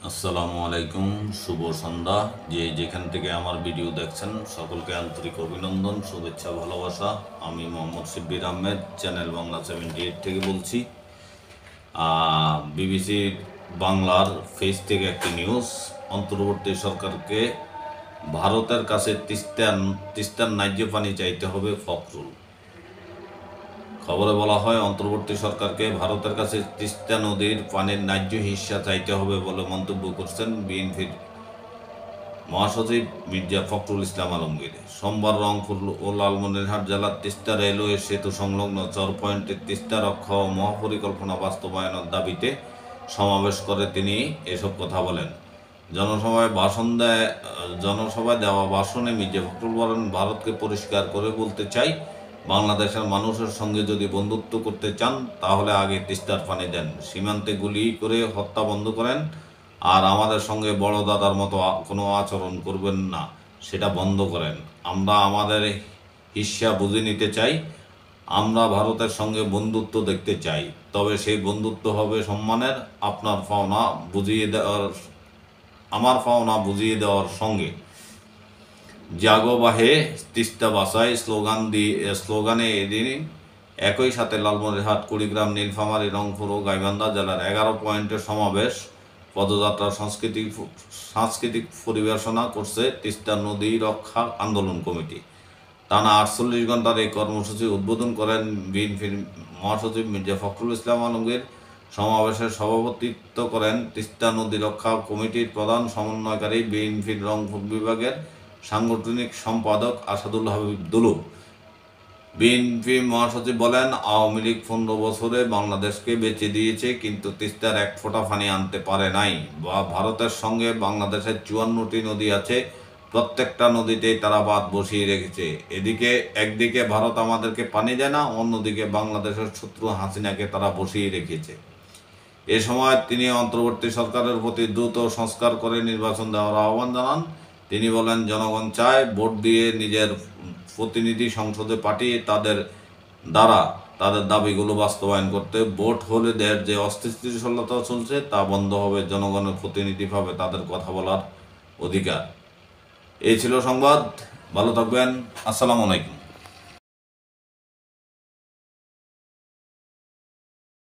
আসসালামু আলাইকুম, শুভ সন্ধ্যা। যে যেখান থেকে আমার ভিডিও দেখছেন সকলকে আন্তরিক অভিনন্দন, শুভেচ্ছা, ভালোবাসা। আমি মোহাম্মদ শিব্বির আহমেদ, চ্যানেল বাংলা 78 থেকে বলছি। বিবিসি বাংলার ফেস থেকে একটি নিউজ। অন্তর্বর্তী সরকারকে ভারতের কাছে তিস্তার ন্যায্য পানি চাইতে হবে ফখরুল। খবরে বলা হয়, অন্তর্বর্তী সরকারকে ভারতের কাছে তিস্তা নদীর পানির ন্যায্য হিস্সা চাইতে হবে বলে মন্তব্য করছেন বিএনপির মহাসচিব মির্জা ফখরুল ইসলাম আলমগীর। সোমবার রংপুর ও লালমনিরহাট জেলার তিস্তা রেলওয়ে সেতু সংলগ্ন চর পয়েন্টে তিস্তা রক্ষা ও মহাপরিকল্পনা বাস্তবায়নের দাবিতে সমাবেশ করে তিনি এসব কথা বলেন। জনসভায় দেওয়া ভাষণে মির্জা ফখরুল বলেন, ভারতকে পরিষ্কার করে বলতে চাই, বাংলাদেশের মানুষের সঙ্গে যদি বন্ধুত্ব করতে চান তাহলে আগে তিস্তার পানি দেন, সীমান্তে গুলি করে হত্যা বন্ধ করেন, আর আমাদের সঙ্গে বড় দাদার মতো কোনো আচরণ করবেন না, সেটা বন্ধ করেন। আমরা আমাদের হিস্সা বুঝে নিতে চাই। আমরা ভারতের সঙ্গে বন্ধুত্ব দেখতে চাই, তবে সেই বন্ধুত্ব হবে সম্মানের। আমার পাওনা বুঝিয়ে দেওয়ার সঙ্গে। জাগো বাহে তিস্তা বাঁচাই স্লোগানে এদিন একই সাথে লালমনিরহাট, কুড়িগ্রাম, নীলফামারী, রংপুর ও গাইবান্ধা জেলার 11 পয়েন্টের সমাবেশ, পদযাত্রা, সাংস্কৃতিক পরিবেশনা করছে তিস্তা নদী রক্ষা আন্দোলন কমিটি। টানা 48 ঘন্টার এই কর্মসূচি উদ্বোধন করেন বিএনপির মহাসচিব মির্জা ফখরুল ইসলাম আলমগীর। সমাবেশে সভাপতিত্ব করেন তিস্তা নদী রক্ষা কমিটির প্রধান সমন্বয়কারী বিএনপির রংপুর বিভাগের সাংগঠনিক সম্পাদক আসাদুল হাবিব দুলু। বিএনপি মহাসচিব বলেন, আওয়ামী লীগ 15 বছরে বাংলাদেশকে বেচে দিয়েছে, কিন্তু তিস্তার এক ফোঁটা পানি আনতে পারে নাই। ভারতের সঙ্গে বাংলাদেশের 54টি নদী আছে, প্রত্যেকটা নদীতেই তারা বাঁধ বসিয়ে রেখেছে। একদিকে ভারত আমাদেরকে পানি দেয় না, অন্যদিকে বাংলাদেশের শত্রু হাসিনাকে তারা বসিয়ে রেখেছে। এ সময় তিনি অন্তর্বর্তী সরকারের প্রতি দ্রুত সংস্কার করে নির্বাচন দেওয়ার আহ্বান জানান। তিনি বলেন, জনগণ চায় ভোট দিয়ে নিজের প্রতিনিধি সংসদে পাঠিয়ে তাদের দ্বারা তাদের দাবিগুলো বাস্তবায়ন করতে। ভোট হলে দেশের যে অস্থিতিশীলতা চলছে তা বন্ধ হবে, জনগণের প্রতিনিধি পাবে তাদের কথা বলার অধিকার। এই ছিল সংবাদ। ভালো থাকবেন। আসসালামু আলাইকুম।